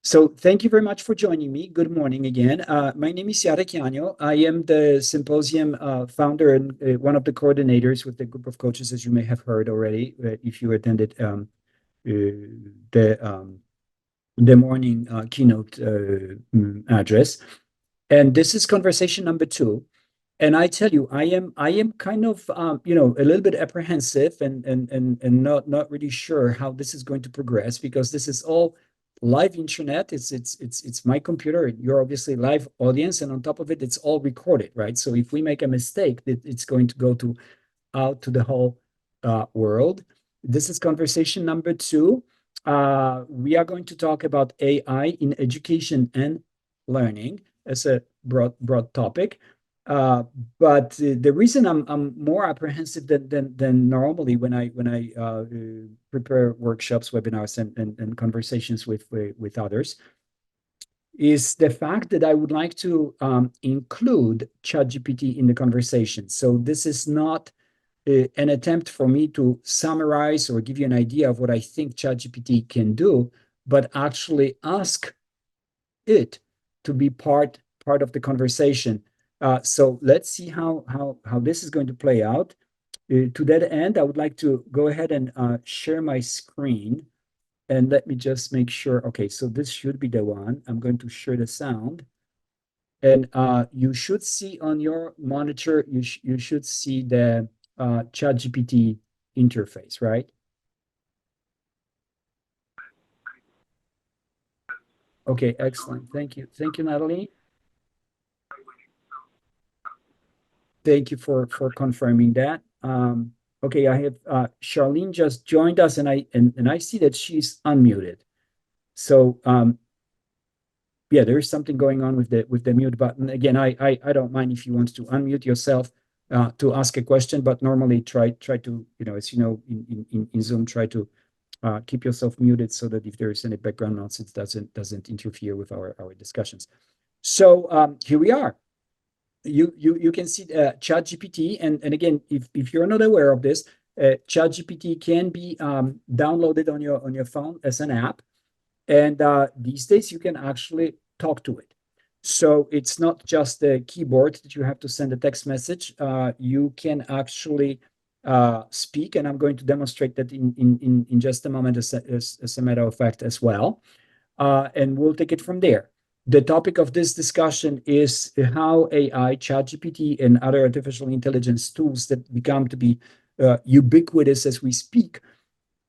So thank you very much for joining me. Good morning again. My name is Yara Chiano. I am the symposium founder and one of the coordinators with the group of coaches, as you may have heard already, if you attended the morning keynote address. And this is conversation number 2. And I tell you, I am kind of a little bit apprehensive and not really sure how this is going to progress, because this is all live internet. It's my computer. You're obviously live audience, and on top of it, it's all recorded, right? So if we make a mistake, it's going to go out to the whole world. This is conversation number 2. We are going to talk about AI in education and learning as a broad topic. But the reason I'm more apprehensive than normally when I prepare workshops, webinars, and conversations with others is the fact that I would like to include ChatGPT in the conversation. So this is not an attempt for me to summarize or give you an idea of what I think ChatGPT can do, but actually ask it to be part of the conversation. So let's see how this is going to play out. To that end, I would like to go ahead and share my screen. And let me just make sure. Okay, so this should be the one. I'm going to share the sound. And you should see on your monitor, you should see the ChatGPT interface, right? Okay, excellent. Thank you. Thank you, Natalie. Thank you for confirming that. Okay, I have Charlene just joined us, and I see that she's unmuted. So yeah, there is something going on with the mute button. Again, I don't mind if you want to unmute yourself to ask a question, but normally try to, as you know, in Zoom, try to keep yourself muted so that if there is any background noise, it doesn't interfere with our discussions. So here we are. You can see ChatGPT, and again, if you're not aware of this, ChatGPT can be downloaded on your phone as an app, and these days you can actually talk to it. So it's not just the keyboard that you have to send a text message. You can actually speak, and I'm going to demonstrate that in just a moment as a matter of fact as well, and we'll take it from there. The topic of this discussion is how AI, ChatGPT, and other artificial intelligence tools that become to be ubiquitous as we speak,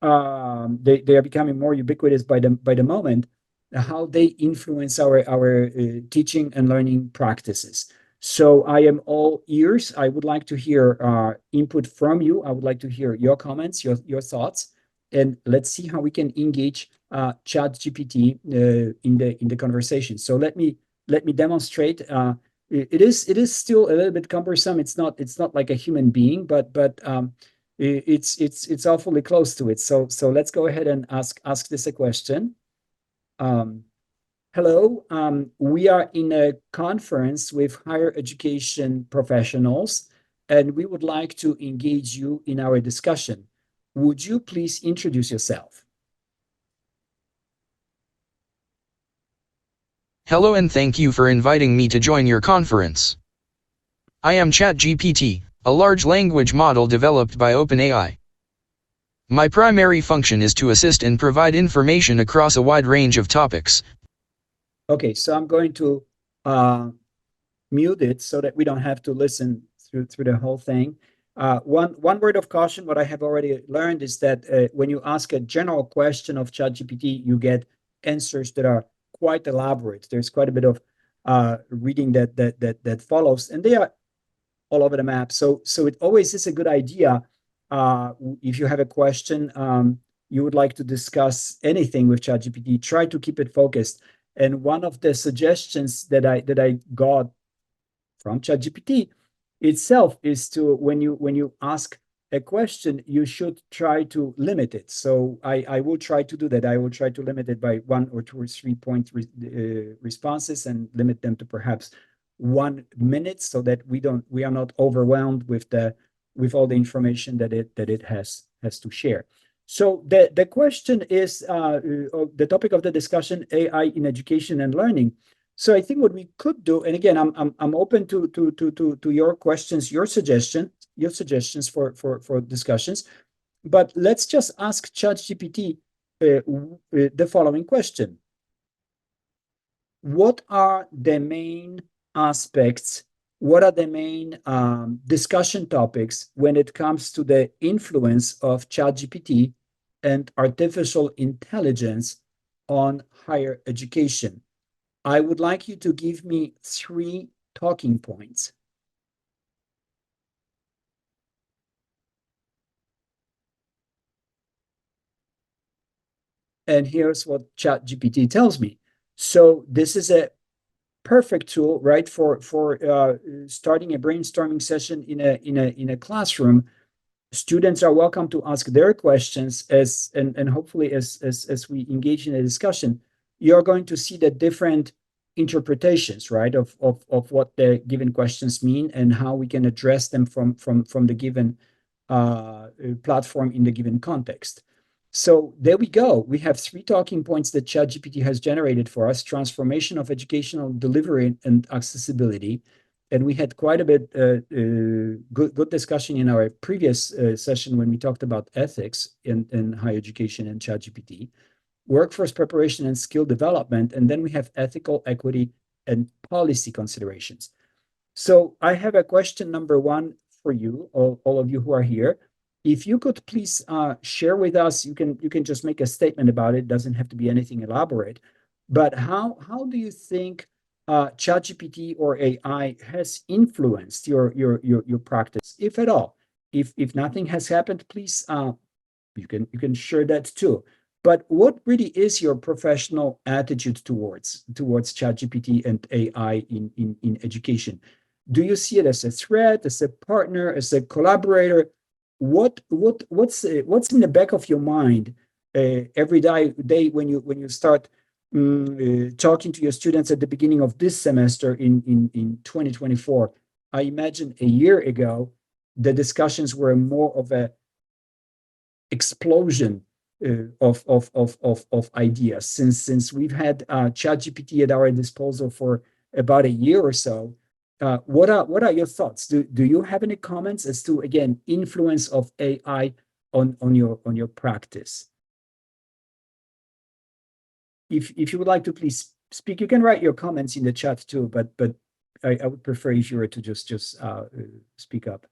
they are becoming more ubiquitous by the moment, how they influence our teaching and learning practices. So I am all ears. I would like to hear input from you. I would like to hear your comments, your thoughts, and let's see how we can engage ChatGPT in the conversation. So let me demonstrate. It is still a little bit cumbersome. It's not like a human being, but it's awfully close to it. So let's go ahead and ask this a question. Hello, we are in a conference with higher education professionals, and we would like to engage you in our discussion. Would you please introduce yourself? Hello and thank you for inviting me to join your conference. I am ChatGPT, a large language model developed by OpenAI. My primary function is to assist and provide information across a wide range of topics. Okay, so I'm going to mute it so that we don't have to listen through the whole thing. One word of caution, what I have already learned is that when you ask a general question of ChatGPT, you get answers that are quite elaborate. There's quite a bit of reading that follows, and they are all over the map. So it always is a good idea if you have a question, you would like to discuss anything with ChatGPT, try to keep it focused. And one of the suggestions that I got from ChatGPT itself is to when you ask a question, you should try to limit it. So I will try to do that. I will try to limit it by 1 or 2 or 3 point responses and limit them to perhaps 1 minute, so that we are not overwhelmed with all the information that it has to share. So the question is the topic of the discussion: AI in education and learning. So I think what we could do, and again, I'm open to your questions, your suggestions for discussions. But let's just ask ChatGPT the following question: What are the main aspects? What are the main discussion topics when it comes to the influence of ChatGPT and artificial intelligence on higher education? I would like you to give me 3 talking points. And here's what ChatGPT tells me. So this is a perfect tool, right, for starting a brainstorming session in a classroom. Students are welcome to ask their questions and hopefully as we engage in a discussion, you're going to see the different interpretations, right, of what the given questions mean and how we can address them from the given platform in the given context. So there we go. We have 3 talking points that ChatGPT has generated for us: transformation of educational delivery and accessibility. And we had quite a bit good discussion in our previous session when we talked about ethics in higher education and ChatGPT, workforce preparation and skill development, and then we have ethical equity and policy considerations. So I have a question number 1 for you, all of you who are here. If you could please share with us, you can just make a statement about it. Doesn't have to be anything elaborate, but how do you think ChatGPT or AI has influenced your practice, if at all? If nothing has happened, please you can share that too. But what really is your professional attitude towards ChatGPT and AI in education? Do you see it as a threat, as a partner, as a collaborator? What's in the back of your mind every day when you start talking to your students at the beginning of this semester in 2024? I imagine a year ago the discussions were more of a explosion of ideas. Since we've had ChatGPT at our disposal for about a year or so, what are your thoughts? Do you have any comments as to, again, influence of AI on your practice? If you would like to please speak, you can write your comments in the chat too, but I would prefer if you were to just speak up.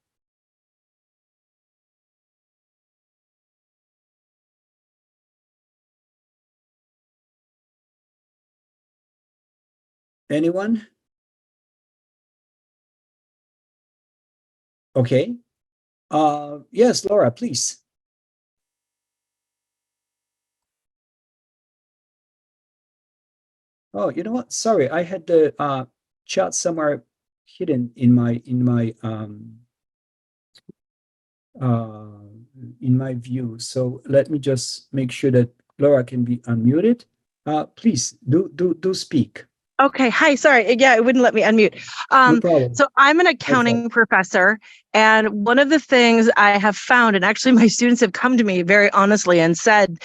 Anyone? Okay. Yes, Laura, please. Oh, you know what? Sorry, I had the chat somewhere hidden uh, in my view. So let me just make sure that Laura can be unmuted. Please do speak. Okay. Hi. Sorry. Yeah, it wouldn't let me unmute. No problem. So I'm an No accounting problem. professor, and one of the things I have found, and actually my students have come to me very honestly and said,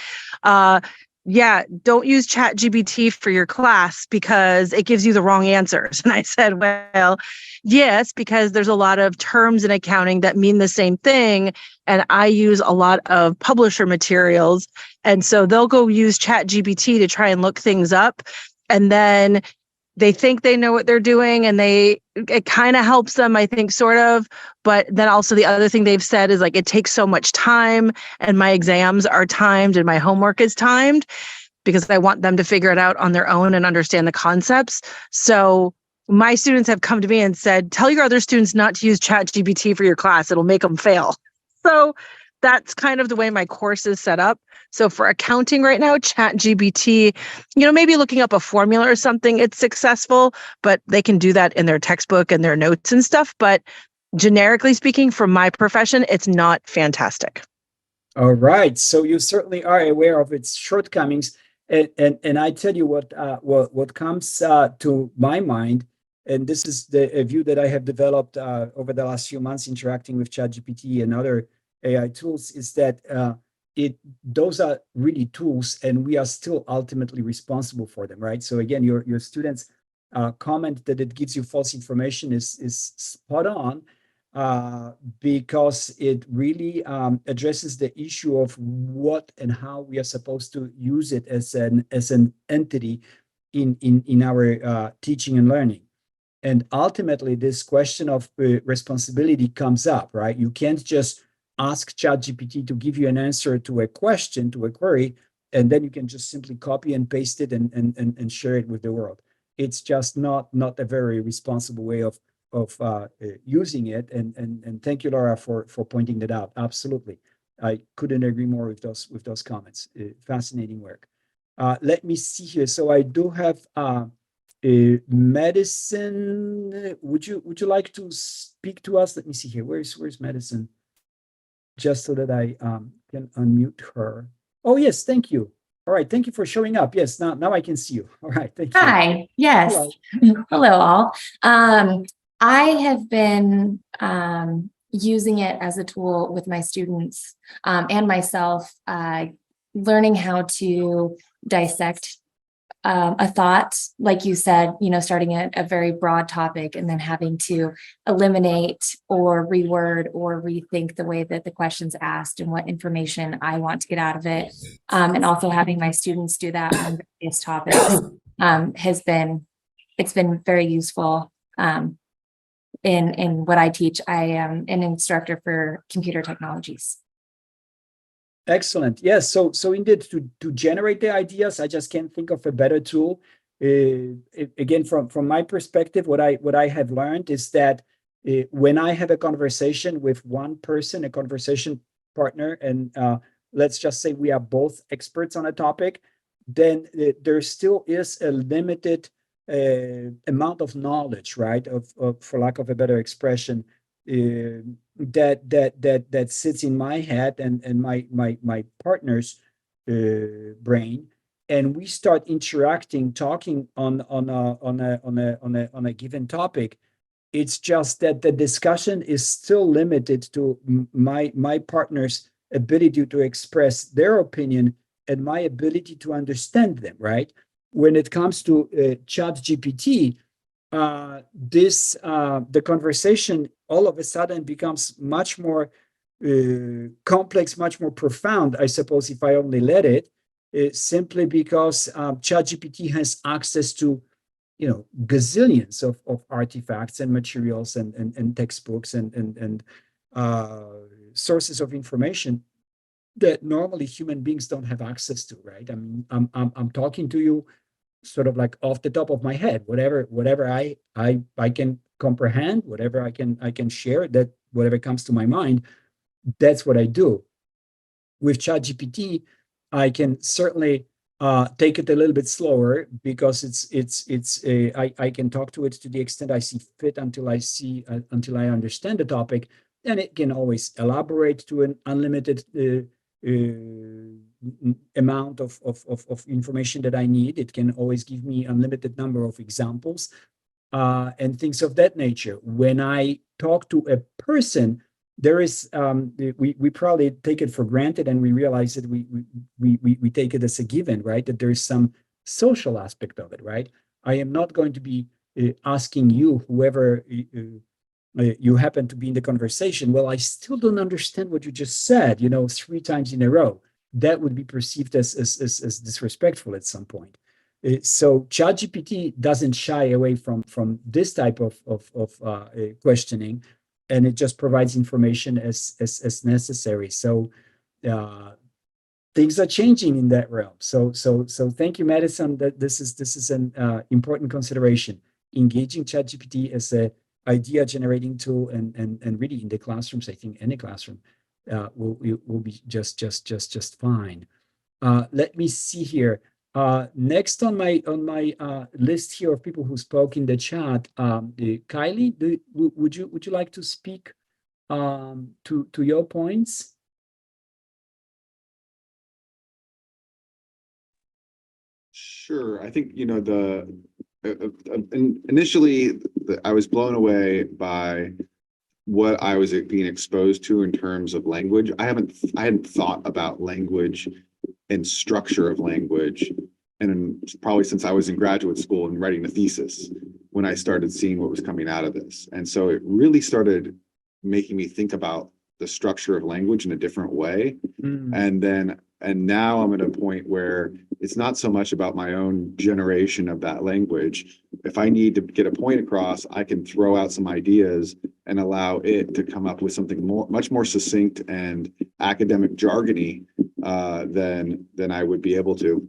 yeah, don't use ChatGPT for your class because it gives you the wrong answers. And I said, well, yes, because there's a lot of terms in accounting that mean the same thing. And I use a lot of publisher materials. And so they'll go use ChatGPT to try and look things up. And then they think they know what they're doing, and it kind of helps them, I think, sort of. But then also the other thing they've said is like, it takes so much time, and my exams are timed and my homework is timed because I want them to figure it out on their own and understand the concepts. So my students have come to me and said, tell your other students not to use ChatGPT for your class. It'll make them fail. So that's kind of the way my course is set up. So for accounting right now, ChatGPT, maybe looking up a formula or something, it's successful, but they can do that in their textbook and their notes and stuff. But generically speaking, for my profession, it's not fantastic. All right. So you certainly are aware of its shortcomings. And I tell you what comes to my mind, and this is a view that I have developed over the last few months interacting with ChatGPT and other AI tools, is that those are really tools, and we are still ultimately responsible for them, right? So again, your students comment that it gives you false information is spot on, because it really addresses the issue of what and how we are supposed to use it as an entity in our teaching and learning. And ultimately, this question of responsibility comes up, right? You can't just ask ChatGPT to give you an answer to a question, to a query, and then you can just simply copy and paste it and share it with the world. It's just not a very responsible way of using it. And thank you, Laura, for pointing that out. Absolutely, I couldn't agree more with those comments. Fascinating work. Let me see here. So I do have Medicine. Would you like to speak to us? Let me see here. Where's Medicine? Just so that I can unmute her. Oh yes, thank you. All right, thank you for showing up. Yes, now I can see you. All right, thank you. Hi, yes. Hello. Hello, all. I have been using it as a tool with my students and myself, learning how to dissect a thought, like you said, starting at a very broad topic and then having to eliminate or reword or rethink the way that the question's asked and what information I want to get out of it. And also having my students do that on various topics it's been very useful in what I teach. I am an instructor for computer technologies. Excellent. Yes. So indeed, to generate the ideas, I just can't think of a better tool. Again, from my perspective, what I have learned is that when I have a conversation with one person, a conversation partner, and let's just say we are both experts on a topic, then there still is a limited amount of knowledge, right? Of for lack of a better expression, that sits in my head and my partner's brain, and we start interacting, talking on a given topic. It's just that the discussion is still limited to my partner's ability to express their opinion and my ability to understand them, right? When it comes to ChatGPT, the conversation all of a sudden becomes much more complex, much more profound, I suppose, if I only let it, simply because ChatGPT has access to gazillions of artifacts and materials and textbooks and sources of information that normally human beings don't have access to, right? I mean, I'm talking to you sort of like off the top of my head, whatever I can comprehend, whatever I can share, that whatever comes to my mind, that's what I do. With ChatGPT, I can certainly take it a little bit slower because I can talk to it to the extent I see fit until I understand the topic, and it can always elaborate to an unlimited amount of information that I need. It can always give me unlimited number of examples and things of that nature. When I talk to a person, there is we probably take it for granted, and we realize that we take it as a given, right? That there is some social aspect of it, right? I am not going to be asking you, whoever you happen to be in the conversation, well, I still don't understand what you just said, 3 times in a row. That would be perceived as disrespectful at some point. So ChatGPT doesn't shy away from this type of questioning, and it just provides information as necessary. So things are changing in that realm. So thank you, Madison. That this is an important consideration. Engaging ChatGPT as a idea generating tool, and really in the classrooms, I think any classroom will be just fine. Let me see here. Next on my list here of people who spoke in the chat, Kylie, would you like to speak to your points? Sure. I think initially I was blown away by what I was being exposed to in terms of language. I hadn't thought about language and structure of language, and probably since I was in graduate school and writing a thesis, when I started seeing what was coming out of this. And so it really started making me think about the structure of language in a different way. And now I'm at a point where it's not so much about my own generation of that language. If I need to get a point across, I can throw out some ideas and allow it to come up with something much more succinct and academic jargony than I would be able to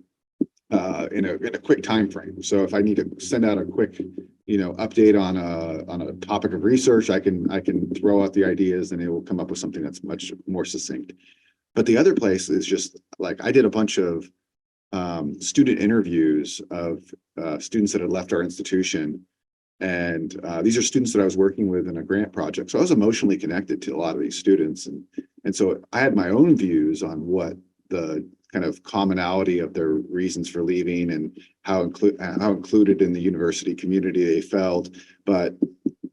in a quick time frame. So if I need to send out a quick, update on a topic of research, I can throw out the ideas and it will come up with something that's much more succinct. But the other place is just like I did a bunch of student interviews of students that had left our institution. And these are students that I was working with in a grant project. So I was emotionally connected to a lot of these students. And so I had my own views on what the kind of commonality of their reasons for leaving and how included in the university community they felt. But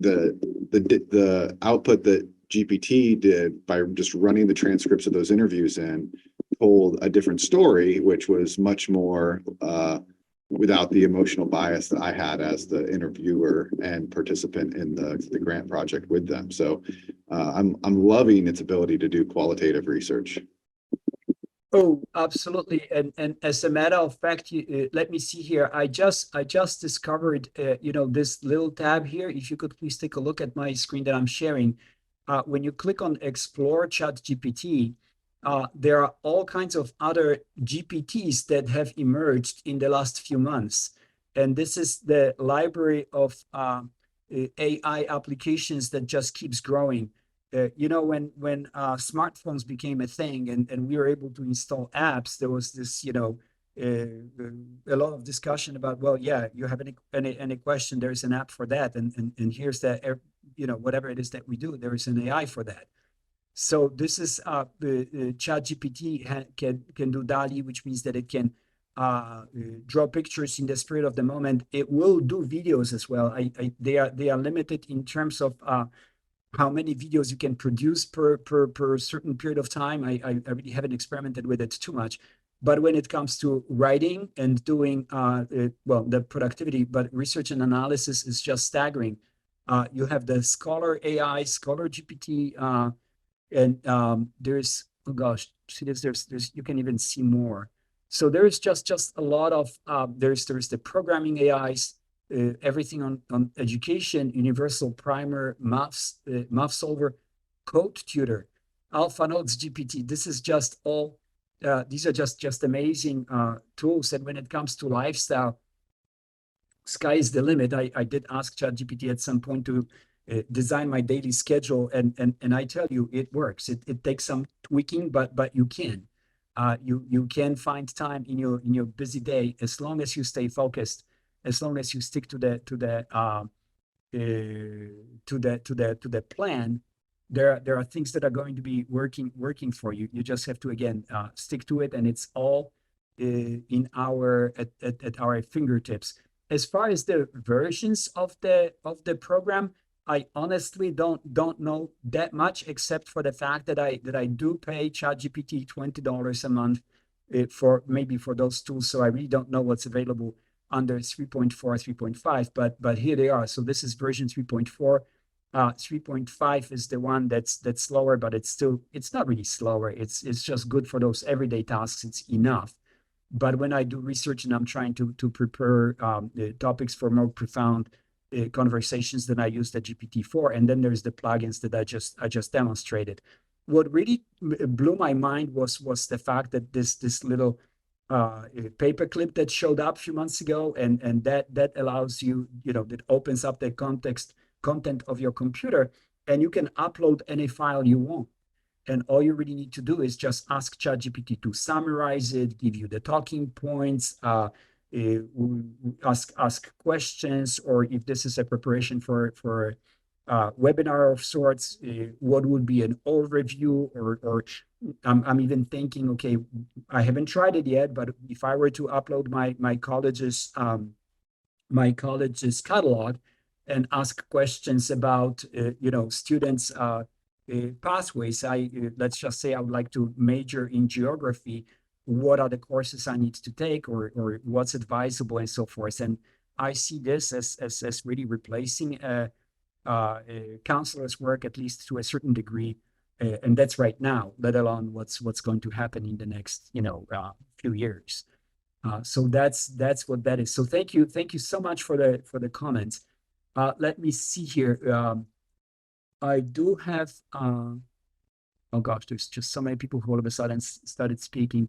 the output that GPT did by just running the transcripts of those interviews in told a different story, which was much more without the emotional bias that I had as the interviewer and participant in the grant project with them. So I'm loving its ability to do qualitative research. Oh, absolutely. And as a matter of fact, let me see here. I just discovered, this little tab here. If you could please take a look at my screen that I'm sharing. When you click on Explore ChatGPT, there are all kinds of other GPTs that have emerged in the last few months. And this is the library of AI applications that just keeps growing. When smartphones became a thing and we were able to install apps, there was this, a lot of discussion about, well, yeah, you have any question, there's an app for that. And here's that, whatever it is that we do, there is an AI for that. So this is the ChatGPT can do DALL-E, which means that it can draw pictures in the spirit of the moment. It will do videos as well. They are limited in terms of how many videos you can produce per certain period of time. I really haven't experimented with it too much. But when it comes to writing and doing, the productivity, but research and analysis is just staggering. You have the Scholar AI, Scholar GPT, and there's, oh gosh, see there's you can even see more. So there's just a lot of, there's the programming AIs, everything on education, universal primer, math solver, code tutor, alpha notes GPT. This is just all, these are just amazing tools. And when it comes to lifestyle, sky is the limit. I did ask ChatGPT at some point to design my daily schedule, and I tell you, it works. It takes some tweaking, but you can. You can find time in your busy day, as long as you stay focused, as long as you stick to the plan. There are things that are going to be working for you. You just have to, again, stick to it, and it's all at our fingertips. As far as the versions of the program, I honestly don't know that much, except for the fact that I do pay ChatGPT $20 a month for those tools. So I really don't know what's available under 3.4, 3.5, but here they are. So this is version 3.4. 3.5 is the one that's slower, but it's not really slower. It's just good for those everyday tasks. It's enough. But when I do research and I'm trying to prepare topics for more profound conversations, then I use the GPT-4. And then there's the plugins that I just demonstrated. What really blew my mind was the fact that this little paperclip that showed up a few months ago, and that allows you, that opens up the content of your computer, and you can upload any file you want. And all you really need to do is just ask ChatGPT to summarize it, give you the talking points, ask questions, or if this is a preparation for a webinar of sorts, what would be an overview, or I'm even thinking, okay, I haven't tried it yet, but if I were to upload my college's catalog, and ask questions about, students' pathways. Let's just say I would like to major in geography. What are the courses I need to take, or what's advisable, and so forth. And I see this as really replacing counselor's work, at least to a certain degree, and that's right now, let alone what's going to happen in the next few years. So that's what that is. So thank you so much for the comments. Let me see here. I do have. Oh gosh, there's just so many people who all of a sudden started speaking.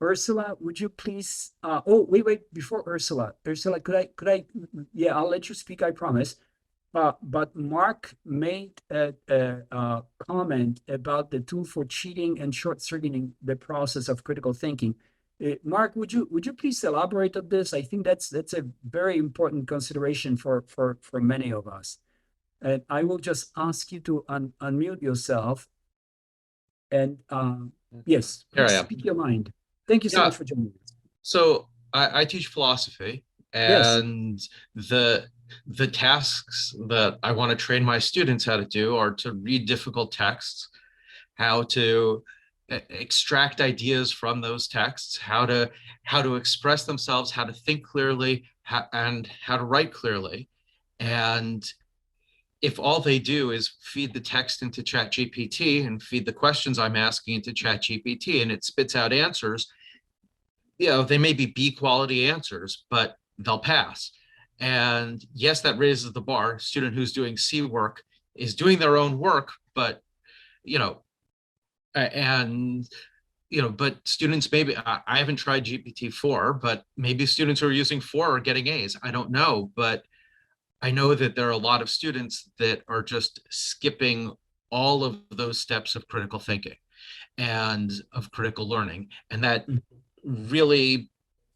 Ursula, would you please? Oh, wait, before Ursula, could I? Yeah, I'll let you speak, I promise. But Mark made a comment about the tool for cheating and short-circuiting the process of critical thinking. Mark, would you please elaborate on this? I think that's a very important consideration for many of us. And I will just ask you to unmute yourself. And yes, Here I please am. speak your mind. Thank you so Yeah. much for joining us. So I teach philosophy, Yes. and the tasks that I want to train my students how to do are to read difficult texts, how to extract ideas from those texts, how to express themselves, how to think clearly, and how to write clearly. And if all they do is feed the text into ChatGPT and feed the questions I'm asking into ChatGPT and it spits out answers, they may be B quality answers, but they'll pass. And yes, that raises the bar. Student who's doing C work is doing their own work, but but students maybe, I haven't tried GPT-4, but maybe students who are using 4 are getting A's. I don't know, but I know that there are a lot of students that are just skipping all of those steps of critical thinking and of critical learning. And that really,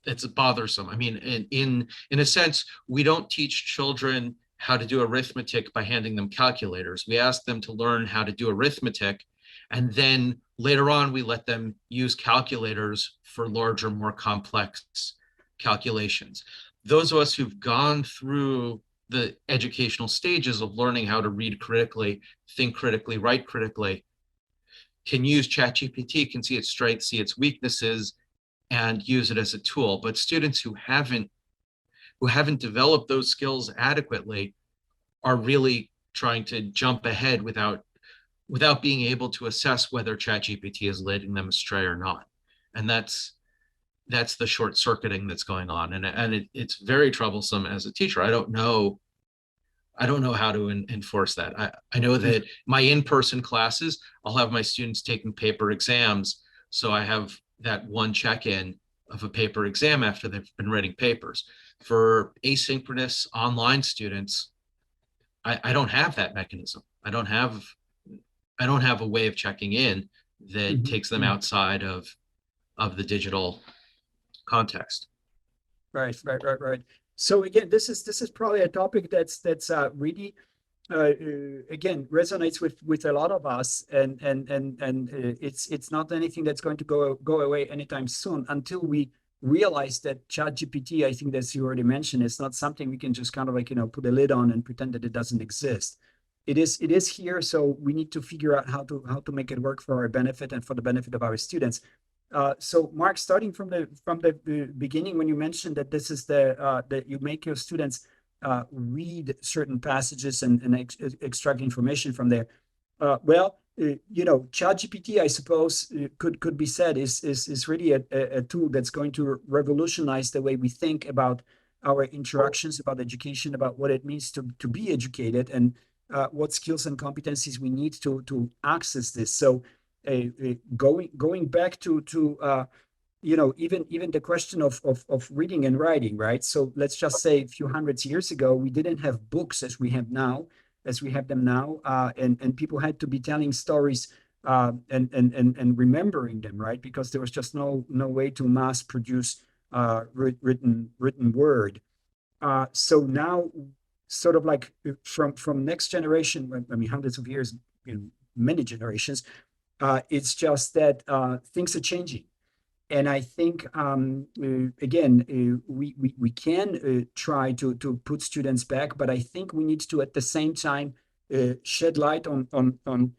it's bothersome. I mean, in a sense, we don't teach children how to do arithmetic by handing them calculators. We ask them to learn how to do arithmetic, and then later on, we let them use calculators for larger, more complex calculations. Those of us who've gone through the educational stages of learning how to read critically, think critically, write critically, can use ChatGPT, can see its strengths, see its weaknesses, and use it as a tool. But students who haven't developed those skills adequately are really trying to jump ahead without being able to assess whether ChatGPT is leading them astray or not. And that's the short circuiting that's going on. And it's very troublesome as a teacher. I don't know how to enforce that. I know that my in-person classes, I'll have my students taking paper exams. So I have that one check-in of a paper exam after they've been writing papers. For asynchronous online students, I don't have that mechanism. I don't have a way of checking in that takes them outside of the digital context. Right. So again, this is probably a topic that's really again resonates with a lot of us, and it's not anything that's going to go away anytime soon until we realize that ChatGPT, I think as you already mentioned, is not something we can just kind of like put a lid on and pretend that it doesn't exist. It is here, so we need to figure out how to make it work for our benefit and for the benefit of our students. So Mark, starting from the beginning, when you mentioned that this is that you make your students read certain passages and extract information from there. ChatGPT, I suppose, could be said is really a tool that's going to revolutionize the way we think about our interactions, about education, about what it means to be educated, and what skills and competencies we need to access this. So going back to even the question of reading and writing, right? So let's just say a few hundreds years ago, we didn't have books as we have them now, and people had to be telling stories and remembering them, right? Because there was just no way to mass produce written word. So now, sort of like from next generation, I mean, hundreds of years, many generations, it's just that things are changing. And I think again, we can try to put students back, but I think we need to at the same time shed light on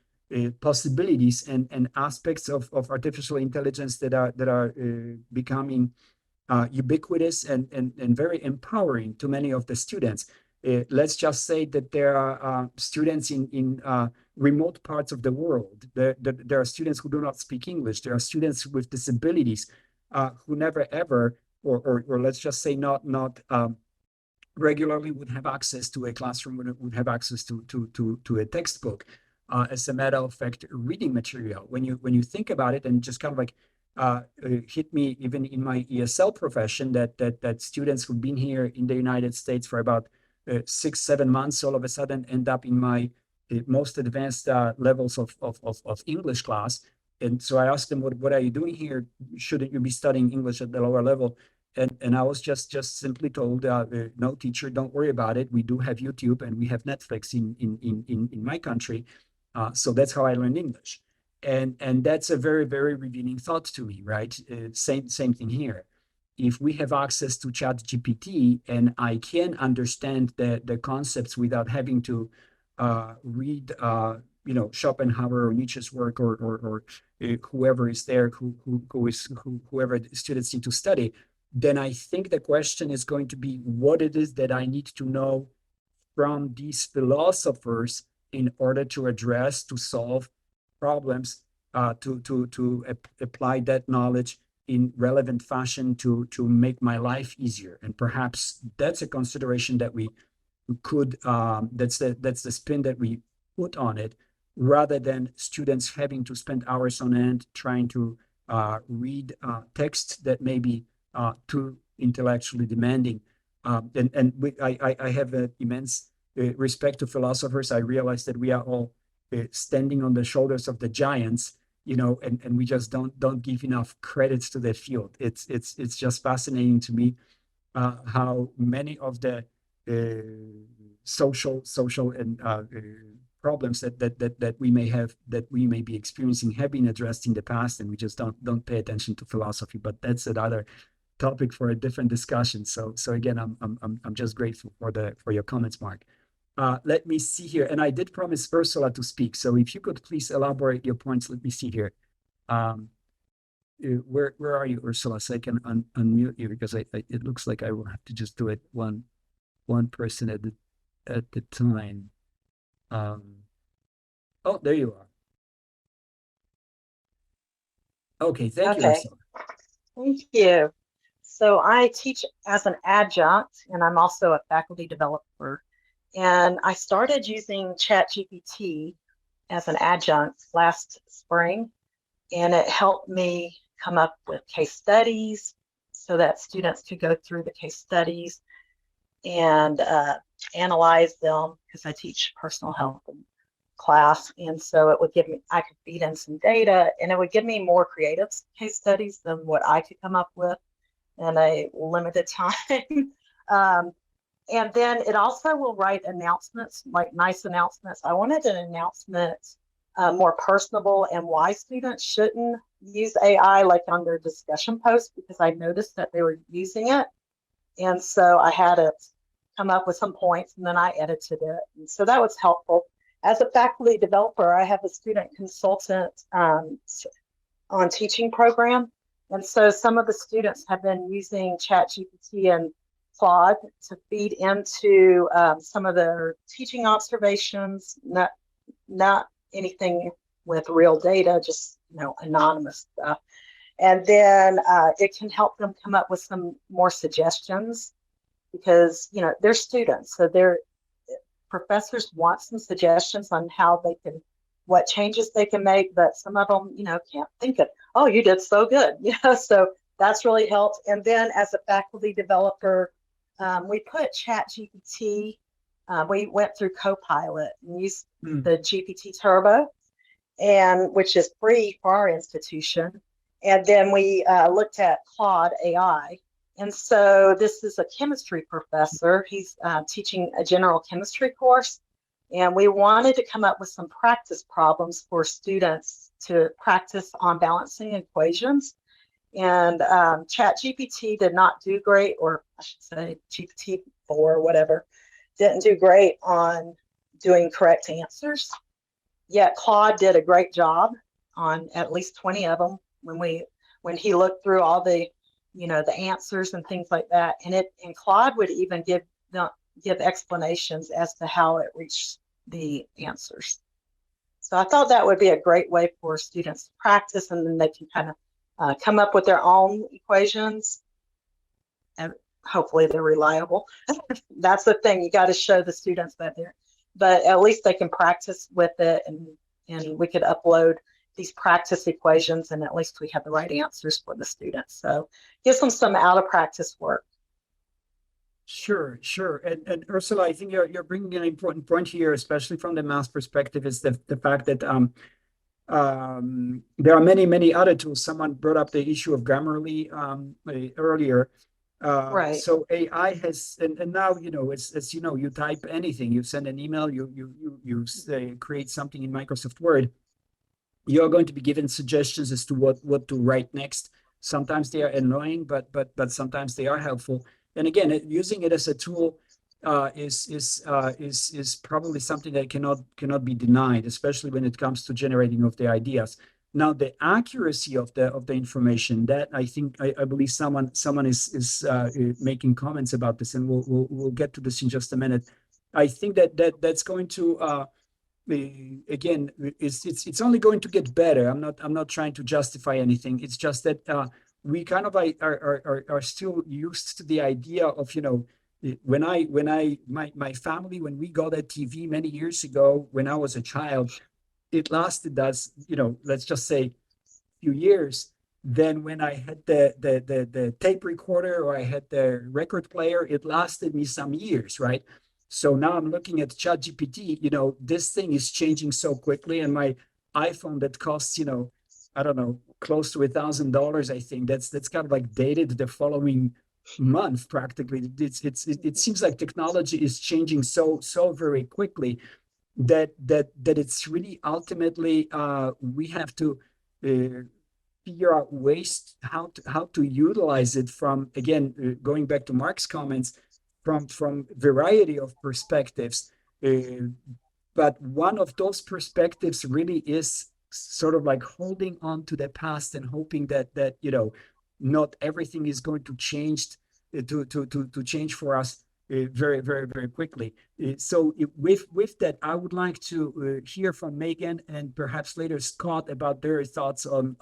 possibilities and aspects of artificial intelligence that are becoming ubiquitous and very empowering to many of the students. Let's just say that there are students in remote parts of the world. There are students who do not speak English. There are students with disabilities who never ever, or let's just say not regularly would have access to a classroom, would have access to a textbook. As a matter of fact, reading material. When you think about it, and just kind of like hit me even in my ESL profession that students who've been here in the United States for about 6-7 months all of a sudden end up in my most advanced levels of English class. And so I asked them, what are you doing here? Shouldn't you be studying English at the lower level? And I was just simply told, no, teacher, don't worry about it. We do have YouTube and we have Netflix in my country. So that's how I learned English. And that's a very, very revealing thought to me, right? Same thing here. If we have access to ChatGPT and I can understand the concepts without having to read, Schopenhauer or Nietzsche's work or whoever is there, whoever the students need to study, then I think the question is going to be what it is that I need to know from these philosophers in order to solve problems, to apply that knowledge in relevant fashion to make my life easier. And perhaps that's a consideration that we could, that's the spin that we put on it, rather than students having to spend hours on end trying to read text that may be too intellectually demanding. I have an immense respect to philosophers. I realize that we are all standing on the shoulders of the giants, and we just don't give enough credits to their field. It's just fascinating to me how many of the social and problems that we may have, that we may be experiencing, have been addressed in the past, and we just don't pay attention to philosophy. But that's another topic for a different discussion. So again, I'm just grateful for your comments, Mark. Let me see here, and I did promise Ursula to speak. So if you could please elaborate your points. Let me see here. Where are you, Ursula? So I can unmute you, because it looks like I will have to just do it one person at the time. Oh, there you are. Okay, thank you, Ursula. Thank you. So I teach as an adjunct, and I'm also a faculty developer. And I started using ChatGPT as an adjunct last spring, and it helped me come up with case studies so that students could go through the case studies and analyze them, because I teach personal health class. And so it would give me, I could feed in some data, and it would give me more creative case studies than what I could come up with in a limited time. And then it also will write announcements, like nice announcements. I wanted an announcement more personable, and why students shouldn't use AI, like on their discussion posts, because I noticed that they were using it. And so I had to come up with some points, and then I edited it. And so that was helpful. As a faculty developer, I have a student consultant on teaching program. And so some of the students have been using ChatGPT and Claude to feed into some of their teaching observations, not anything with real data, just anonymous stuff. And then it can help them come up with some more suggestions, because they're students, so they're professors want some suggestions on how they can, what changes they can make, but some of them, can't think of, oh, you did so good, so that's really helped. And then as a faculty developer, we put ChatGPT, we went through Copilot and used the GPT Turbo, and which is free for our institution. And then we looked at Claude AI. And so this is a chemistry professor. He's teaching a general chemistry course. And we wanted to come up with some practice problems for students to practice on balancing equations. And ChatGPT did not do great, or I should say GPT-4 or whatever, didn't do great on doing correct answers. Yet Claude did a great job on at least 20 of them when he looked through all the the answers and things like that. And Claude would even give explanations as to how it reached the answers. So I thought that would be a great way for students to practice, and then they can kind of come up with their own equations, and hopefully they're reliable. That's the thing, you got to show the students that but at least they can practice with it, and we could upload these practice equations, and at least we have the right answers for the students. So gives them some out of practice work. Sure, sure. And Ursula, I think you're bringing an important point here, especially from the math perspective, is the fact that there are many other tools. Someone brought up the issue of Grammarly earlier. Right. So AI has, and now, as you know, you type anything, you send an email, you say, create something in Microsoft Word, you're going to be given suggestions as to what to write next. Sometimes they are annoying, but sometimes they are helpful. And again, using it as a tool is probably something that cannot be denied, especially when it comes to generating of the ideas. Now, the accuracy of the information, that I believe someone is making comments about this, and we'll get to this in just a minute. I think that's going to again, it's only going to get better. I'm not trying to justify anything. It's just that we kind of are still used to the idea of, my family, when we got a TV many years ago, when I was a child, it lasted us, let's just say few years. Then when I had the tape recorder, or I had the record player, it lasted me some years, right? So now I'm looking at ChatGPT, this thing is changing so quickly, and my iPhone that costs, I don't know, close to $1,000, I think that's kind of like dated the following month practically. It seems like technology is changing so very quickly that it's really ultimately we have to figure out ways how to utilize it from, again, going back to Mark's comments, from variety of perspectives. But one of those perspectives really is sort of like holding on to the past and hoping that not everything is going to change to change for us very quickly. So with that, I would like to hear from Megan and perhaps later Scott about their thoughts on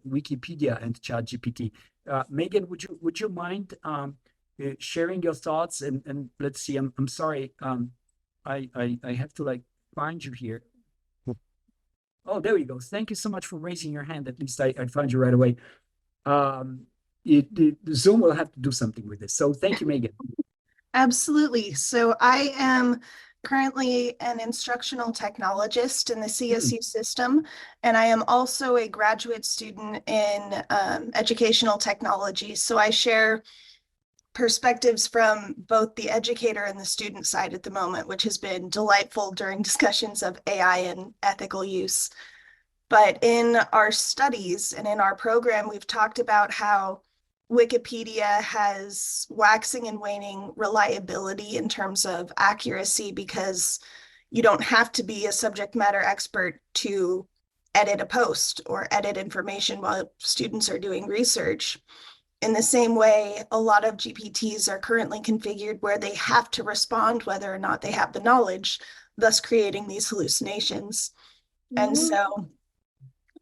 Wikipedia and ChatGPT. Megan, would you mind sharing your thoughts? And let's see, I'm sorry, I have to find you here. Oh, there we go. Thank you so much for raising your hand. At least I found you right away. Zoom will have to do something with this. So thank you, Megan. Absolutely. So I am currently an instructional technologist in the CSU system, and I am also a graduate student in educational technology. So I share perspectives from both the educator and the student side at the moment, which has been delightful during discussions of AI and ethical use. But in our studies and in our program, we've talked about how Wikipedia has waxing and waning reliability in terms of accuracy, because you don't have to be a subject matter expert to edit a post or edit information while students are doing research. In the same way, a lot of GPTs are currently configured where they have to respond whether or not they have the knowledge, thus creating these hallucinations. And so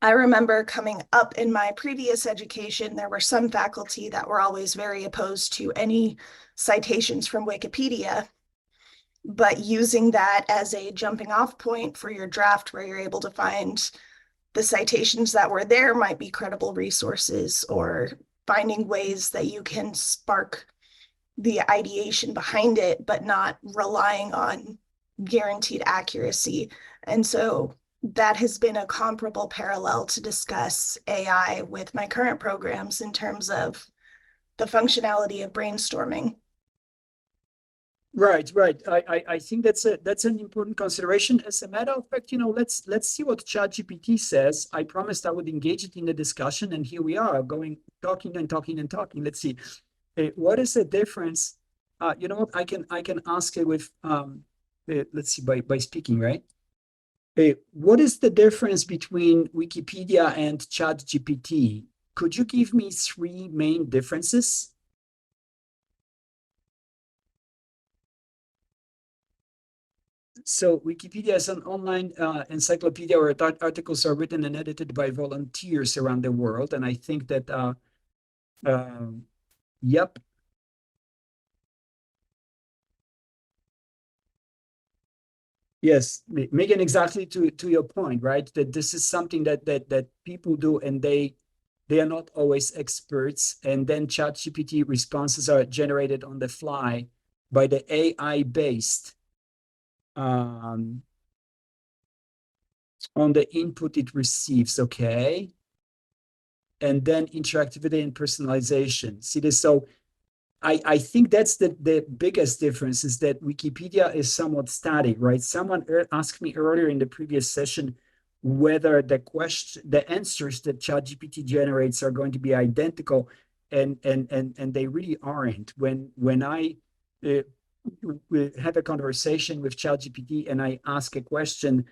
I remember coming up in my previous education, there were some faculty that were always very opposed to any citations from Wikipedia, but using that as a jumping off point for your draft where you're able to find the citations that were there might be credible resources, or finding ways that you can spark the ideation behind it, but not relying on guaranteed accuracy. And so that has been a comparable parallel to discuss AI with my current programs in terms of the functionality of brainstorming. Right, right. I think that's an important consideration. As a matter of fact, let's see what ChatGPT says. I promised I would engage it in the discussion, and here we are, going talking and talking and talking. Let's see. What is the difference? You know what? I can ask it with let's see, by speaking, right? What is the difference between Wikipedia and ChatGPT? Could you give me three main differences? So Wikipedia is an online encyclopedia where articles are written and edited by volunteers around the world. And I think that, yep. Yes, Megan, exactly to your point, right? That this is something that people do, and they are not always experts. And then ChatGPT responses are generated on the fly by the AI based um, on the input it receives. Okay. And then interactivity and personalization. See this? So I think that's the biggest difference, is that Wikipedia is somewhat static, right? Someone asked me earlier in the previous session whether the answers that ChatGPT generates are going to be identical, and they really aren't. When I uh, have a conversation with ChatGPT and I ask a question,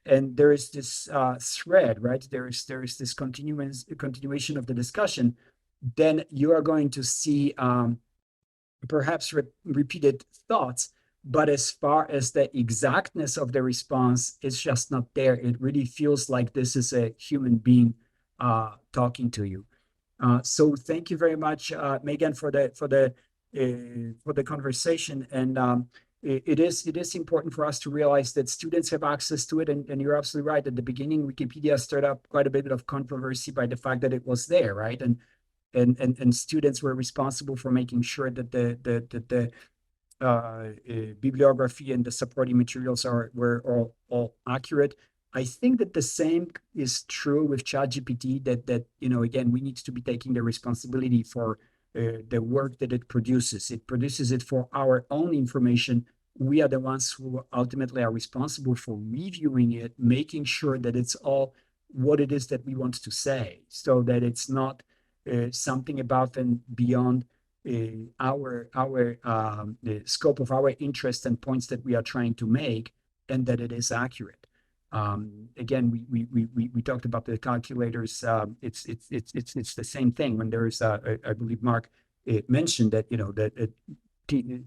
and there is this thread, right? There is this continuation of the discussion. Then you are going to see perhaps repeated thoughts, but as far as the exactness of the response, it's just not there. It really feels like this is a human being talking to you. So thank you very much, Megan, for the conversation. And it is important for us to realize that students have access to it. And you're absolutely right. At the beginning, Wikipedia stirred up quite a bit of controversy by the fact that it was there, right? And students were responsible for making sure that the bibliography and the supporting materials were all accurate. I think that the same is true with ChatGPT. That again, we need to be taking the responsibility for the work that it produces. It produces it for our own information. We are the ones who ultimately are responsible for reviewing it, making sure that it's all what it is that we want to say, so that it's not something about and beyond the scope of our interest and points that we are trying to make, and that it is accurate. Again, we talked about the calculators. It's the same thing. When there is, I believe Mark mentioned that that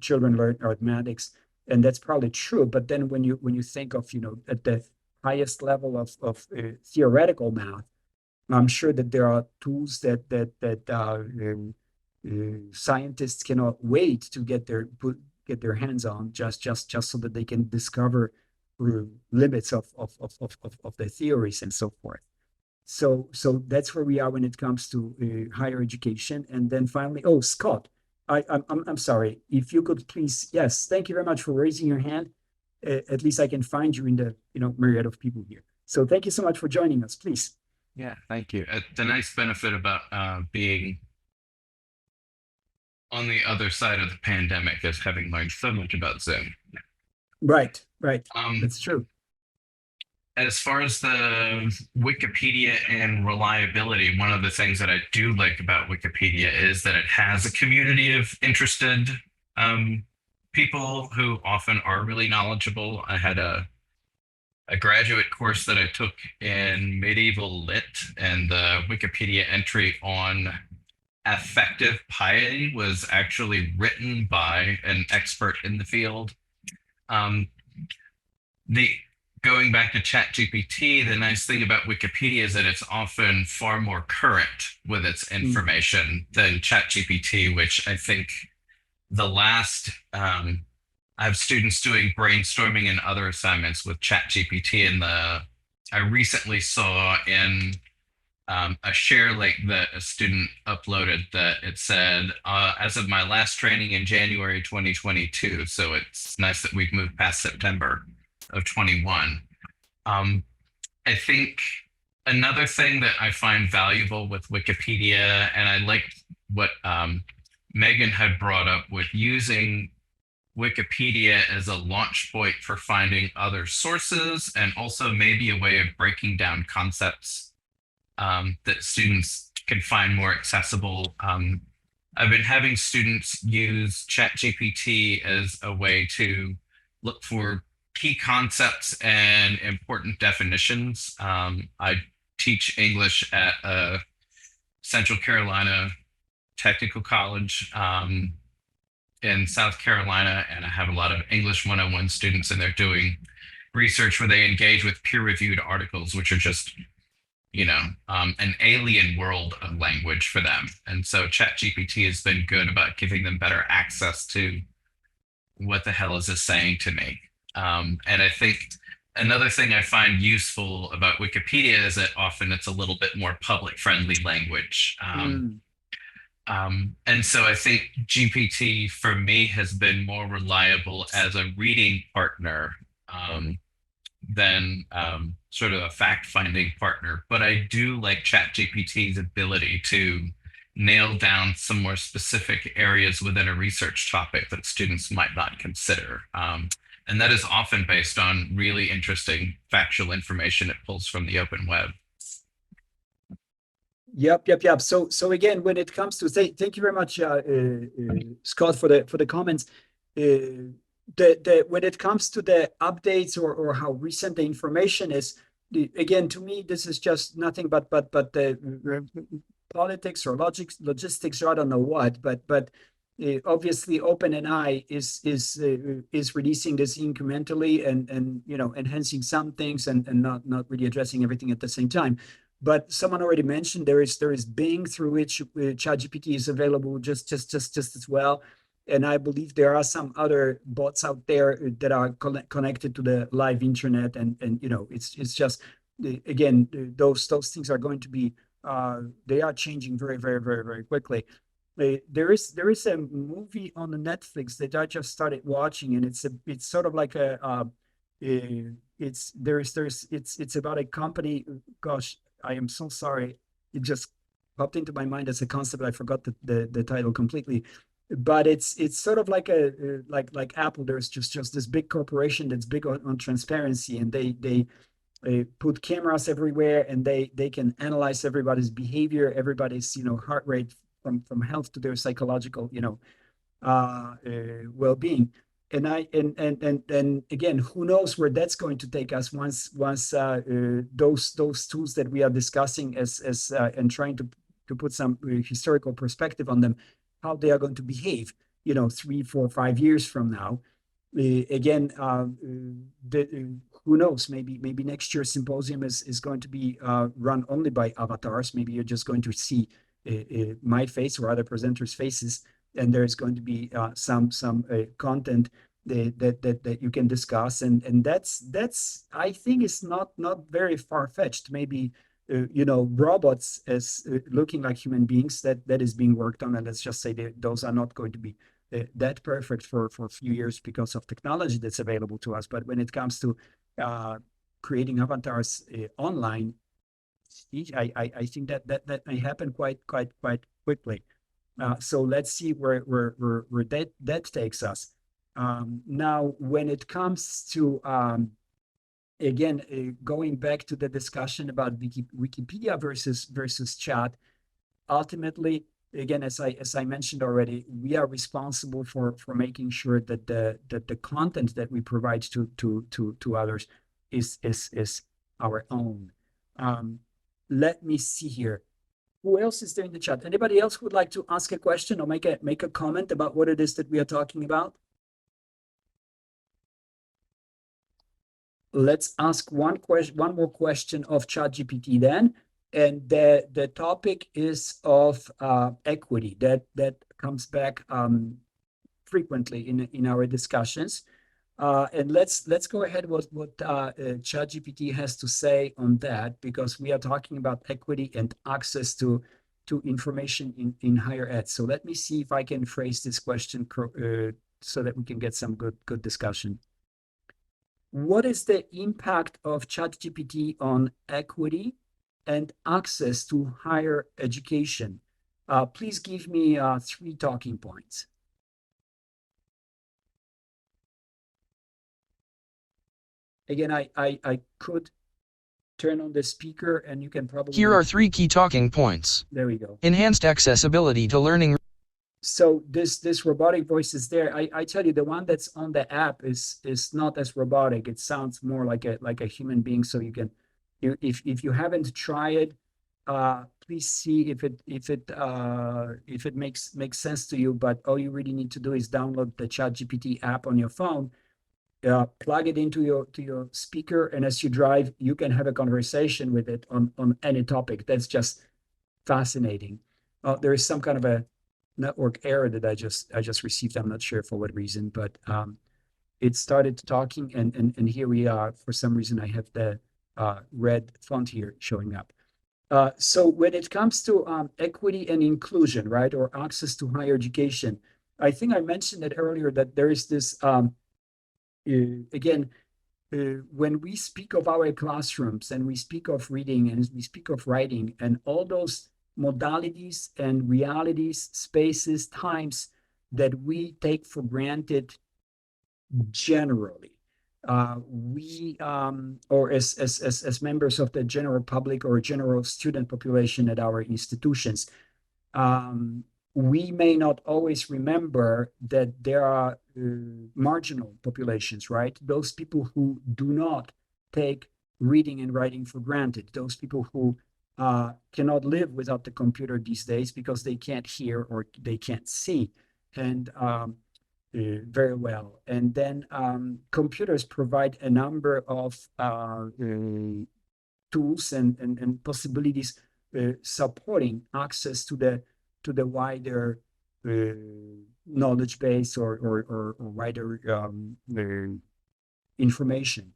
children learn arithmetics, and that's probably true. But then when you think of at the highest level of theoretical math, I'm sure that there are tools that scientists cannot wait to get their hands on, just so that they can discover limits of the theories and so forth. So that's where we are when it comes to higher education. And then finally, oh, Scott, I'm sorry, if you could please, yes, thank you very much for raising your hand. At least I can find you in the myriad of people here. So thank you so much for joining us, please. Yeah, thank you. The nice benefit about being on the other side of the pandemic is having learned so much about Zoom. Right. Um, That's true. As far as the Wikipedia and reliability, one of the things that I do like about Wikipedia is that it has a community of interested people who often are really knowledgeable. I had a graduate course that I took in medieval lit, and the Wikipedia entry on affective piety was actually written by an expert in the field. The Going back to ChatGPT, the nice thing about Wikipedia is that it's often far more current with its information than ChatGPT, which I think the last I have students doing brainstorming and other assignments with ChatGPT, and I recently saw in a share link that a student uploaded that it said, as of my last training in January 2022, so it's nice that we've moved past September of 21. I think another thing that I find valuable with Wikipedia, and I like what Megan had brought up with using Wikipedia as a launch point for finding other sources and also maybe a way of breaking down concepts that students can find more accessible. I've been having students use ChatGPT as a way to look for key concepts and important definitions. I teach English at a Central Carolina Technical College in South Carolina, and I have a lot of English 101 students, and they're doing research where they engage with peer-reviewed articles, which are just an alien world of language for them. And so ChatGPT has been good about giving them better access to what the hell is this saying to me. And I think another thing I find useful about Wikipedia is that often it's a little bit more public friendly language. And so I think GPT for me has been more reliable as a reading partner than sort of a fact-finding partner. But I do like ChatGPT's ability to nail down some more specific areas within a research topic that students might not consider. And that is often based on really interesting factual information it pulls from the open web. Yep. So again, when it comes to thank you very much, Scott, for the comments. When it comes to the updates or how recent the information is, again, to me, this is just nothing but the politics or logistics, or I don't know what, but obviously OpenAI is releasing this incrementally and enhancing some things and not really addressing everything at the same time. But someone already mentioned there is Bing, through which ChatGPT is available just as well. And I believe there are some other bots out there that are connected to the live internet, and it's just again, those things are going to be they are changing very, very, very, very quickly. There is a movie on the Netflix that I just started watching, and it's sort of like it's about a company. Gosh, I am so sorry. It just popped into my mind as a concept. I forgot the title completely. But it's sort of like like Apple. There's just this big corporation that's big on transparency, and they put cameras everywhere, and they can analyze everybody's behavior, everybody's heart rate from health to their psychological well-being. And again, who knows where that's going to take us once those tools that we are discussing as and trying to put some historical perspective on them, how they are going to behave 3, 4, 5 years from now. Again, who knows, maybe next year's symposium is going to be run only by avatars. Maybe you're just going to see my face or other presenters' faces, and there's going to be some content that you can discuss, and that's I think is not very far-fetched. Maybe robots as looking like human beings, that is being worked on, and let's just say those are not going to be that perfect for a few years because of technology that's available to us. But when it comes to creating avatars online, I think that may happen quite quickly. So let's see where that takes us. Now, when it comes to again, going back to the discussion about Wikipedia versus chat, ultimately, again, as I mentioned already, we are responsible for making sure that the content that we provide to others is our own. Let me see here. Who else is there in the chat? Anybody else who would like to ask a question or make a comment about what it is that we are talking about? Let's ask one more question of ChatGPT then, and the topic is of equity that comes back frequently in our discussions. And let's go ahead with what ChatGPT has to say on that, because we are talking about equity and access to information in higher ed. So let me see if I can phrase this question so that we can get some good discussion. What is the impact of ChatGPT on equity and access to higher education? Please give me 3 talking points. again, I could turn on the speaker and you can probably. Here are 3 key talking points. There we go. Enhanced accessibility to learning. So this robotic voice is there. I tell you, the one that's on the app is not as robotic. It sounds more like a human being. So you can, if you haven't tried, please see if it makes sense to you. But all you really need to do is download the ChatGPT app on your phone, plug it into your speaker, and as you drive, you can have a conversation with it on any topic. That's just fascinating. There is some kind of a network error that I just received. I'm not sure for what reason, but it started talking, and here we are. For some reason, I have the red font here showing up. So when it comes to equity and inclusion, right, or access to higher education, I think I mentioned it earlier that there is this again. When we speak of our classrooms and we speak of reading and we speak of writing and all those modalities and realities, spaces, times that we take for granted generally, or as members of the general public or general student population at our institutions, we may not always remember that there are marginal populations, right? Those people who do not take reading and writing for granted, those people who cannot live without the computer these days because they can't hear or they can't see, and very well. And then computers provide a number of tools and possibilities supporting access to the wider knowledge base or wider information.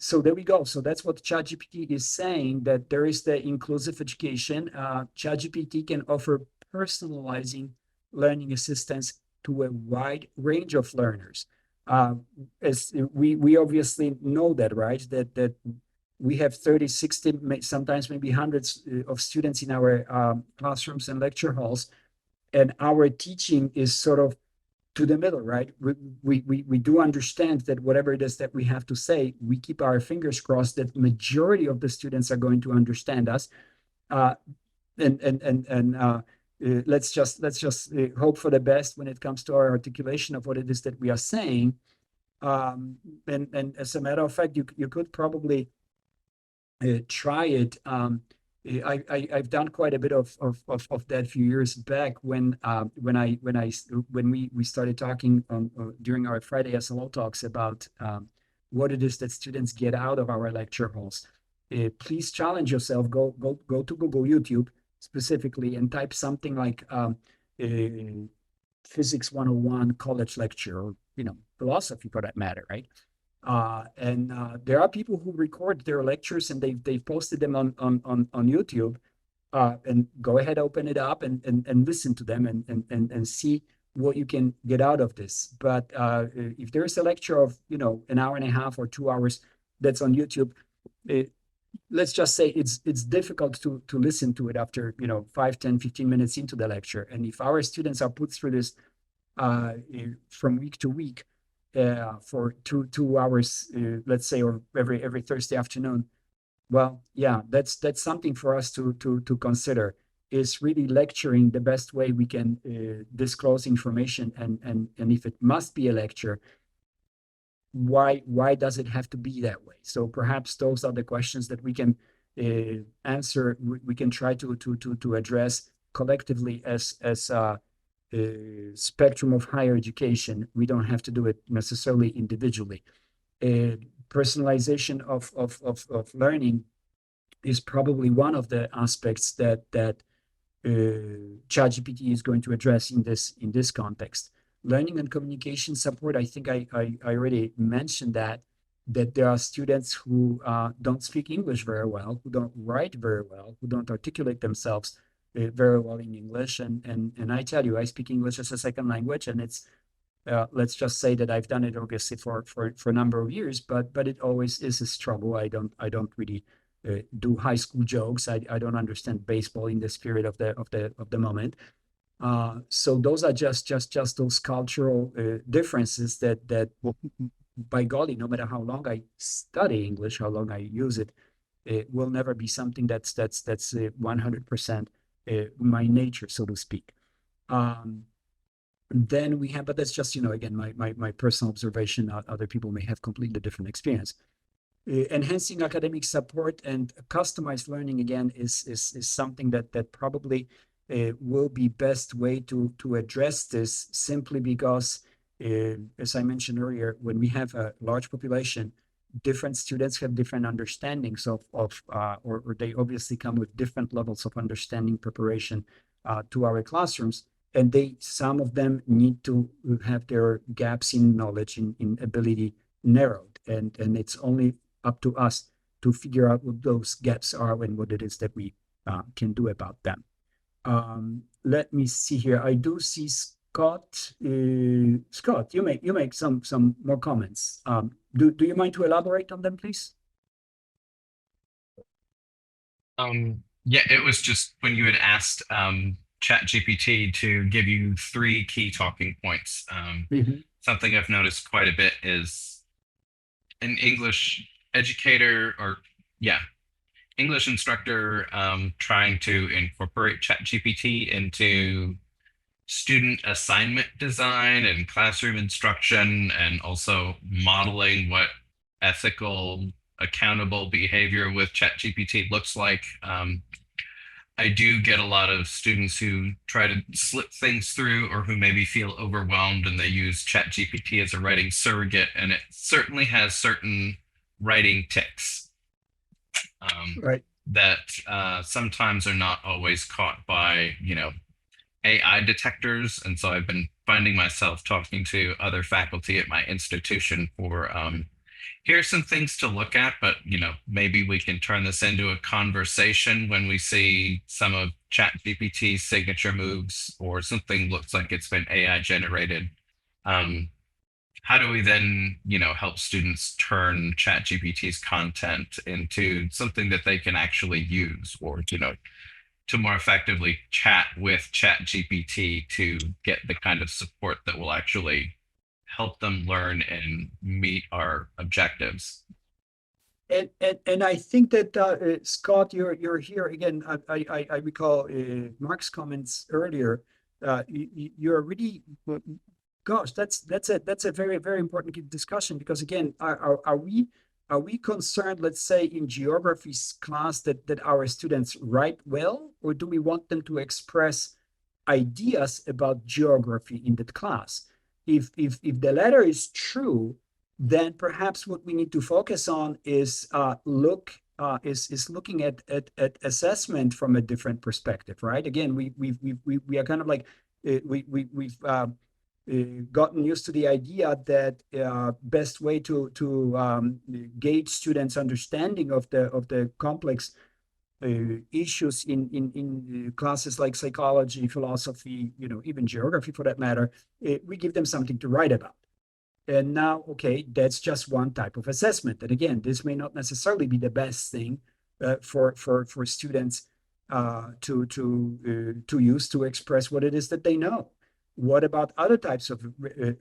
So there we go. So that's what ChatGPT is saying, that there is the inclusive education. ChatGPT can offer personalizing learning assistance to a wide range of learners. As we obviously know that, right? That we have 30, 60, sometimes maybe hundreds of students in our classrooms and lecture halls, and our teaching is sort of to the middle, right? We do understand that whatever it is that we have to say, we keep our fingers crossed that majority of the students are going to understand us, let's just hope for the best when it comes to our articulation of what it is that we are saying. And as a matter of fact, you could probably try it. I've done quite a bit of that a few years back when we started talking during our Friday SLO talks about what it is that students get out of our lecture halls. Please challenge yourself. Go to Google, YouTube specifically, and type something like Physics 101 college lecture, or philosophy for that matter, right? And there are people who record their lectures and they've posted them on YouTube. And go ahead, open it up and listen to them and see what you can get out of this. But if there is a lecture of an hour and a half or 2 hours that's on YouTube, let's just say it's difficult to listen to it after 5, 10, 15 minutes into the lecture. And if our students are put through this from week to week, for 2 hours, let's say, or every Thursday afternoon, well, yeah, that's something for us to consider. Is really lecturing the best way we can disclose information, and if it must be a lecture, why does it have to be that way? So perhaps those are the questions that we can answer. We can try to address collectively as spectrum of higher education. We don't have to do it necessarily individually. Personalization of learning is probably one of the aspects that ChatGPT is going to address in this context. Learning and communication support, I think I already mentioned that there are students who don't speak English very well, who don't write very well, who don't articulate themselves very well in English. And I tell you, I speak English as a second language, and it's let's just say that I've done it obviously for a number of years, but it always is a struggle. I don't really do high school jokes. I don't understand baseball in the spirit of the moment. So those are just those cultural differences that by golly, no matter how long I study English, how long I use it, it will never be something that's 100% my nature, so to speak. Then we have, but that's just, again, my personal observation. Other people may have completely different experience. Enhancing academic support and customized learning, again, is something that probably will be best way to address this, simply because, as I mentioned earlier, when we have a large population, different students have different understandings or they obviously come with different levels of understanding, preparation to our classrooms, and some of them need to have their gaps in knowledge, in ability, narrowed, and it's only up to us to figure out what those gaps are and what it is that we can do about them. Let me see here. I do see Scott. Scott, you make some more comments. Do you mind to elaborate on them, please? Yeah, it was just when you had asked ChatGPT to give you 3 key talking points. Something I've noticed quite a bit is an English educator, or English instructor trying to incorporate ChatGPT into student assignment design and classroom instruction, and also modeling what ethical, accountable behavior with ChatGPT looks like. I do get a lot of students who try to slip things through, or who maybe feel overwhelmed, and they use ChatGPT as a writing surrogate, and it certainly has certain writing tics Right. that sometimes are not always caught by, AI detectors. And so I've been finding myself talking to other faculty at my institution for here's some things to look at, but maybe we can turn this into a conversation when we see some of ChatGPT's signature moves, or something looks like it's been AI generated. How do we then, help students turn ChatGPT's content into something that they can actually use, or, to more effectively chat with ChatGPT to get the kind of support that will actually help them learn and meet our objectives? And I think that Scott, you're here again. I recall Mark's comments earlier. You're really, gosh, that's a very, very important discussion, because again, are we concerned, let's say, in geography class, that our students write well, or do we want them to express ideas about geography in that class? If the latter is true, then perhaps what we need to focus on is looking at assessment from a different perspective, right? Again, we are kind of like we've gotten used to the idea that best way to gauge students' understanding of the complex issues in classes like psychology, philosophy, even geography for that matter, we give them something to write about. And now, okay, that's just one type of assessment. And again, this may not necessarily be the best thing for students to use to express what it is that they know. What about other types of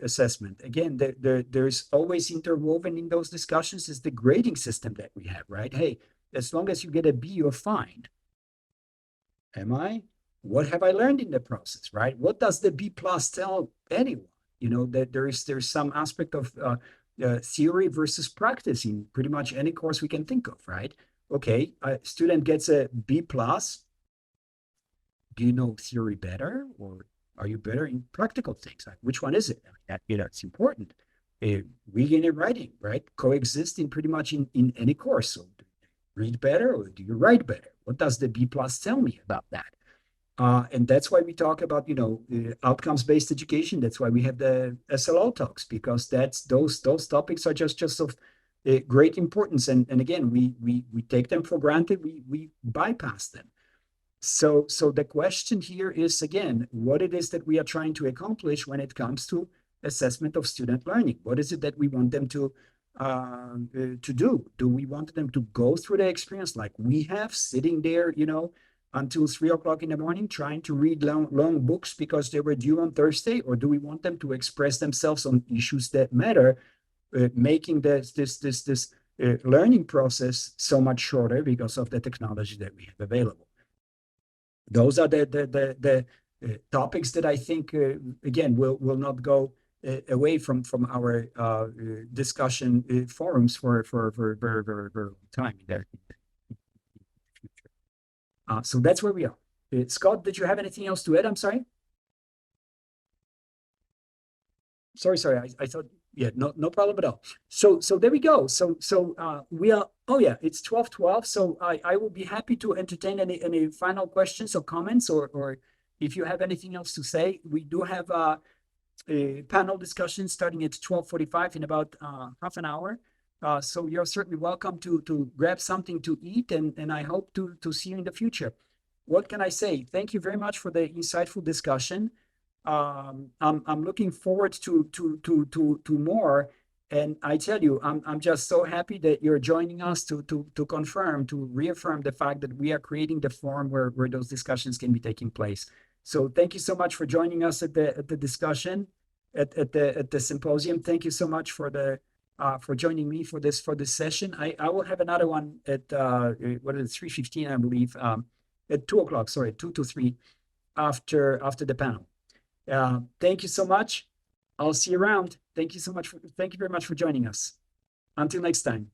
assessment? Again, there's always interwoven in those discussions is the grading system that we have, right? Hey, as long as you get a B, you're fine. What have I learned in the process, right? What does the B plus tell anyone? That there's some aspect of theory versus practice in pretty much any course we can think of, right? Okay, a student gets a B plus. Do you know theory better, or are you better in practical things? Like, which one is it? That's important. Reading and writing, right, coexist in pretty much in any course. So, do you read better, or do you write better? What does the B plus tell me about that? And that's why we talk about, outcomes-based education. That's why we have the SLO talks, because those topics are just of great importance. And again, we take them for granted. We bypass them. So the question here is, again, what it is that we are trying to accomplish when it comes to assessment of student learning. What is it that we want them to do? Do we want them to go through the experience like we have, sitting there, until 3 o'clock in the morning, trying to read long books because they were due on Thursday? Or do we want them to express themselves on issues that matter making this learning process so much shorter because of the technology that we have available. Those are the topics that I think, again, will not go away from our discussion forums for very, very, very long time in the future. So that's where we are. Scott, did you have anything else to add? I'm sorry. Sorry. I thought, yeah, no problem at all. So there we go. So we are, oh yeah, it's 12:12. So I will be happy to entertain any final questions or comments, or if you have anything else to say. We do have a panel discussion starting at 12:45 in about half an hour. So you're certainly welcome to grab something to eat, and I hope to see you in the future. What can I say? Thank you very much for the insightful discussion. I'm looking forward to more. And I tell you, I'm just so happy that you're joining us to confirm, to reaffirm the fact that we are creating the forum where those discussions can be taking place. So thank you so much for joining us at the discussion at the symposium. Thank you so much for joining me for this session. I will have another one at 3:15, I believe, at 2:00. Sorry, 2 to 3 after the panel. Thank you so much. I'll see you around. Thank you very much for joining us. Until next time.